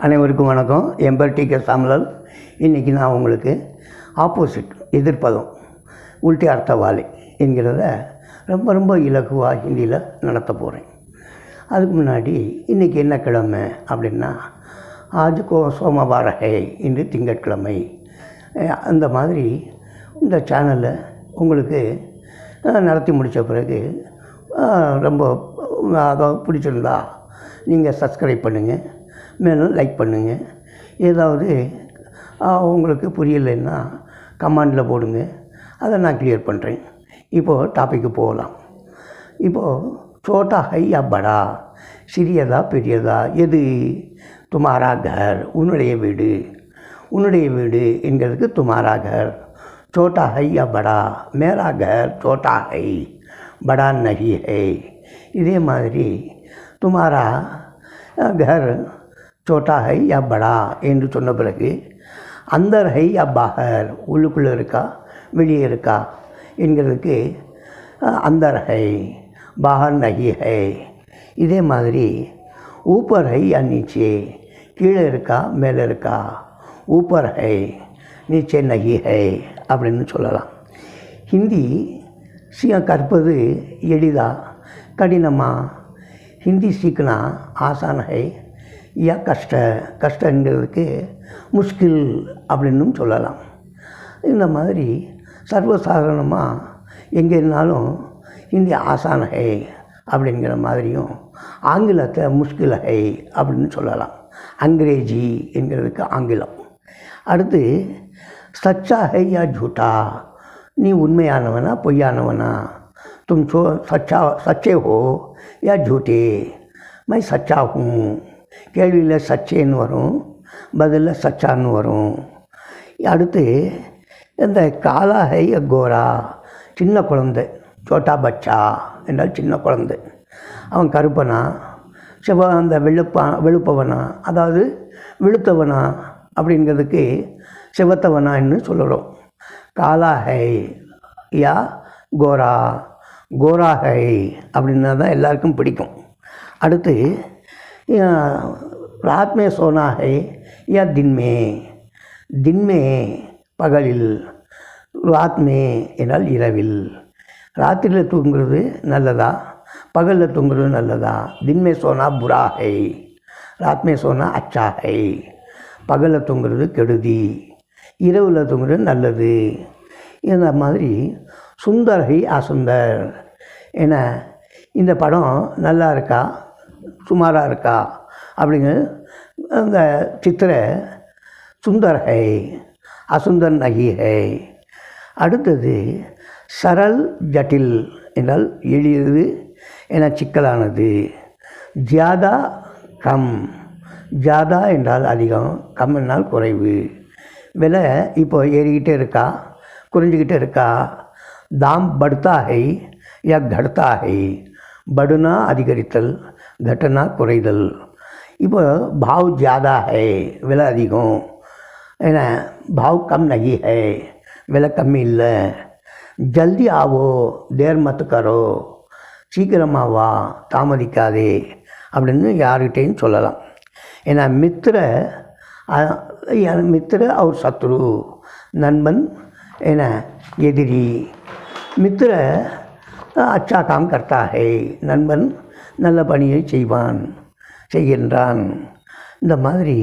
அனைவருக்கும் வணக்கம். என் பேர் டி.கே. சாமிலால். இன்றைக்கி நான் உங்களுக்கு ஆப்போசிட் எதிர்ப்பதம் உல்டி அர்த்தவாலை என்கிறத ரொம்ப இலகுவாக ஹிந்தியில் நடத்த போகிறேன். அதுக்கு முன்னாடி இன்றைக்கி என்ன கிழமை அப்படின்னா, ஆஜுக்கோ சோமவார ஹே, இன்று திங்கட்கிழமை. அந்த மாதிரி இந்த சேனலை உங்களுக்கு நடத்தி முடித்த பிறகு ரொம்ப அதாவது பிடிச்சிருந்தா நீங்கள் சப்ஸ்கிரைப் பண்ணுங்கள், மேலும் லைக் பண்ணுங்கள். ஏதாவது உங்களுக்கு புரியலைன்னா கமெண்டில் போடுங்க, அதை நான் கிளியர் பண்ணுறேன். இப்போது டாப்பிக்கு போகலாம். இப்போது சோட்டா ஹை யா படா, சிறியதா பெரியதா, எது? துமாரா கர், உன்னுடைய வீடு. உன்னுடைய வீடு என்கிறதுக்கு துமாரா கர். சோட்டா ஹை யா படா, மேரா கர் சோட்டா ஹை, படா நஹி ஹை. இதே மாதிரி துமாரா கர் சோட்டா ஹை யா படா என்று சொன்ன பிறகு அந்தர் ஹை யா பாகர், உள்ளுக்குள்ளே இருக்கா வெளியே இருக்கா என்கிறதுக்கு அந்தர் ஹை, பாகர் நஹி ஹை. இதே மாதிரி ஊப்பர் ஹை யா நீச்சே, கீழே இருக்கா மேலே இருக்கா, ஊப்பர் ஹை நீச்சே நஹி ஹை அப்படின்னு சொல்லலாம். ஹிந்தி கற்பது எளிதா கடினமா? ஹிந்தி சீக்கினா ஆசான் ஹை யா கஷ்டங்கிறதுக்கு முஷ்கில் அப்படின்னும் சொல்லலாம். இந்த மாதிரி சர்வசாதாரணமாக எங்கே இருந்தாலும் ஹிந்தி ஆசான் ஹை அப்படிங்கிற மாதிரியும், ஆங்கிலத்தை முஷ்கில் ஹை அப்படின்னு சொல்லலாம். அங்கிரேஜி என்கிறதுக்கு ஆங்கிலம். அடுத்து சச்சா ஹை யா ஜூட்டா, நீ உண்மையானவனா பொய்யானவனா? தும் சச்சே ஹோ யா ஜூட்டே, மை சச்சா ஹூம். கேள்வியில் சச்சேன்னு வரும், பதிலில் சச்சான்னு வரும். அடுத்து இந்த காலா ஹை கோரா, சின்ன குழந்தை, சோட்டா பச்சா என்றால் சின்ன குழந்தை. அவன் கருப்பனா அந்த வெளுப்பவனா, அதாவது வெளுத்தவனா அப்படிங்கிறதுக்கு சிவத்தவனான்னு சொல்லுறோம். காலா ஹை யா கோரா, கோரா ஹை அப்படின்னா தான் எல்லாருக்கும் பிடிக்கும். அடுத்து ராத் மே சோனா ஹை யா தின்மே, தின்மே பகலில், ராத் மே என்றால் இரவில். ராத்திரியில் தூங்குறது நல்லதா பகலில் தூங்குறது நல்லதா? தின்மே சோனா புரா ஹை, ராத் மே சோனா அச்சா ஹை. பகலில் தூங்குறது கெடுதி, இரவில் தூங்குறது நல்லது. இந்த மாதிரி சுந்தர் ஹை அசுந்தர். ஏன்னா இந்த படம் நல்லா இருக்கா சுமாராக இருக்கா அப்படிங்கிற அந்த சித்திர சுந்தர் ஹை, அசுந்தர் நஹி ஹை. அடுத்தது சரல் ஜட்டில் என்றால் எளியது என சிக்கலானது. ஜியாதா கம், ஜியாதா என்றால் அதிகம், கம் என்றால் குறைவு. விலை இப்போ ஏறிக்கிட்டே இருக்கா குறைஞ்சிக்கிட்டே இருக்கா? தாம் படுத்தா ஹை யா கடத்தா ஹை, படுனா அதிகரித்தல், घटना குறைதல். இப்போ பாவ் ஜியாதா ஹை, விலை அதிகம். ஏன்னா பாவ் கம் நஹி ஹை, விலை கம்மி இல்லை. ஜல்தி ஆவோ தேர் மத் கரோ, சீக்கிரமாக வா தாமதிக்காதே அப்படின்னு யார்கிட்டையும் சொல்லலாம். ஏன்னா மித்திர அவர் சத்ரு, நண்பன் என எதிரி. மித்திர அச்சா காம் கர்த்தா ஹை, நண்பன் நல்ல பணியை செய்கின்றான். இந்த மாதிரி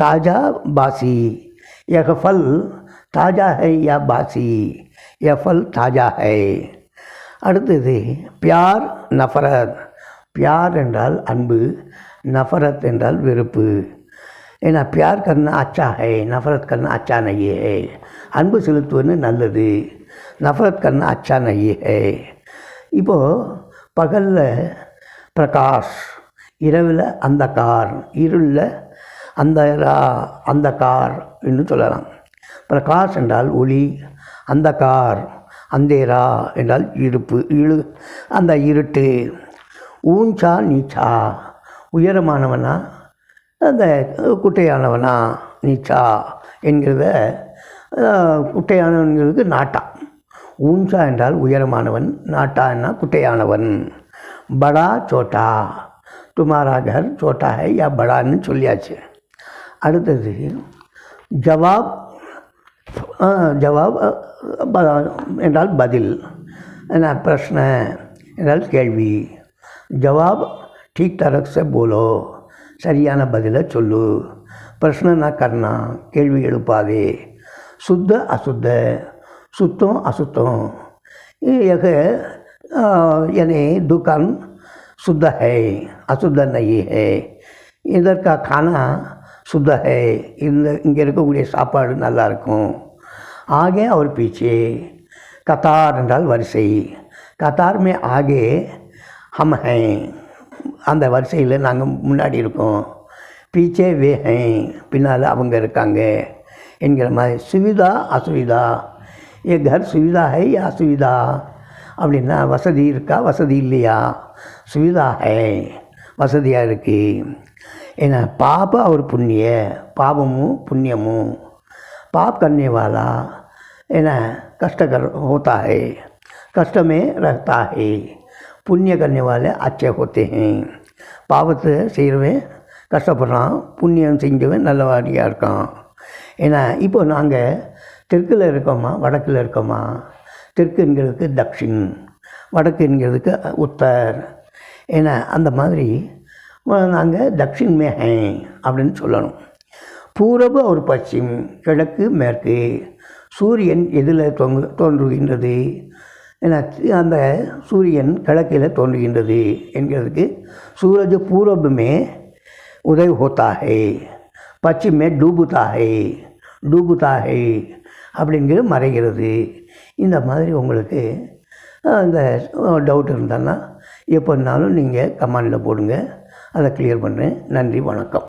தாஜா பாசி, யஹ் ஃபல் தாஜா ஹை யா பாசி, யஹ் ஃபல் தாஜா ஹை. அடுத்தது பியார் நஃபரத், பியார் என்றால் அன்பு, நஃபரத் என்றால் வெறுப்பு. ஏன்னா பியார் கர்னா அச்சா ஹை, நஃபரத் கர்னா அச்சா நஹி ஹை. அன்பு செலுத்துவது நல்லது, நஃபரத் கர்னா அச்சா நஹி ஹை. இப்போது பகலில் பிரகாஷ், இரவில் அந்தகார், இருளில் அந்தகார் என்று சொல்லலாம். பிரகாஷ் என்றால் ஒளி, அந்தகார் அந்தேரா என்றால் அந்த இருட்டு. ஊஞ்சா நீச்சா, உயரமானவனா அந்த குட்டையானவனா? நீச்சா என்கிறத குட்டையானவன்கிறதுக்கு நாட்டா. ஊஞ்சா என்றால் உயரமானவன், நாட்டா என்ன குட்டையானவன். படா சோட்டா, துமாரா கர் சோட்டா ஹை யா படான்னு சொல்லியாச்சு. அடுத்தது ஜவாப். ஜவாப் என்றால் பதில், என்ன பிரஷ்ன என்றால் கேள்வி. ஜவாப் ठीक तरह से बोलो, சரியான பதிலை சொல்லு. பிரஷ்ன கர்னா, கேள்வி எழுப்பாதே. சுத்த அசுத்த, சுத்தம் அசுத்தம். यह यानी दुकान शुद्ध है, अशुद्ध नहीं है. इधर का खाना शुद्ध है, இங்கே இருக்கக்கூடிய சாப்பாடு நல்லா இருக்கும். आगे और पीछे, कतार என்றால் வரிசை. कतार में आगे हम हैं, அந்த வரிசையில் நாங்கள் முன்னாடி இருக்கோம். பீச்சே வே ஹை, பின்னால் அவங்க இருக்காங்க என்கிற மாதிரி. சுவிதா அசுவிதா, ஏ கர் சுவிதா ஹை யா அசுவிதா அப்படின்னா வசதி இருக்கா வசதி இல்லையா. சுவிதா ஹை, வசதியாக இருக்குது. ஏன்னா பாப और पुण्य, பாவமும் புண்ணியமும். पाप करने वाला ना कष्टकर होता है, कष्ट में रहता है. पुण्य करने वाले अच्छे होते हैं. பாவத்தை செய்கிறவன் கஷ்டப்படுறான், புண்ணியம் செஞ்சவன் நல்லவாடியாக இருக்கான். ஏன்னா இப்போ நாங்கள் தெற்கில் இருக்கோமா வடக்கில் இருக்கோமா. தெற்குங்கிறதுக்கு தக்ஷின், வடக்கு என்கிறதுக்கு உத்தர். ஏன்னா அந்த மாதிரி நாங்கள் தக்ஷின் மே ஹை அப்படின்னு சொல்லணும். பூரப ஒரு பश्चिम, கிழக்கு மேற்கு. சூரியன் எதில் தோன்றுகின்றது, ஏன்னா அந்த சூரியன் கிழக்கில் தோன்றுகின்றது என்கிறதுக்கு सूरज पूरब में उदय होता है, पश्चिम में डूबता है அப்படிங்கிற மறைகிறது. இந்த மாதிரி உங்களுக்கு அந்த டவுட் இருந்தான்னா எப்போனாலும் நீங்கள் கமெண்டில் போடுங்க, அதை கிளியர் பண்ணுறேன். நன்றி, வணக்கம்.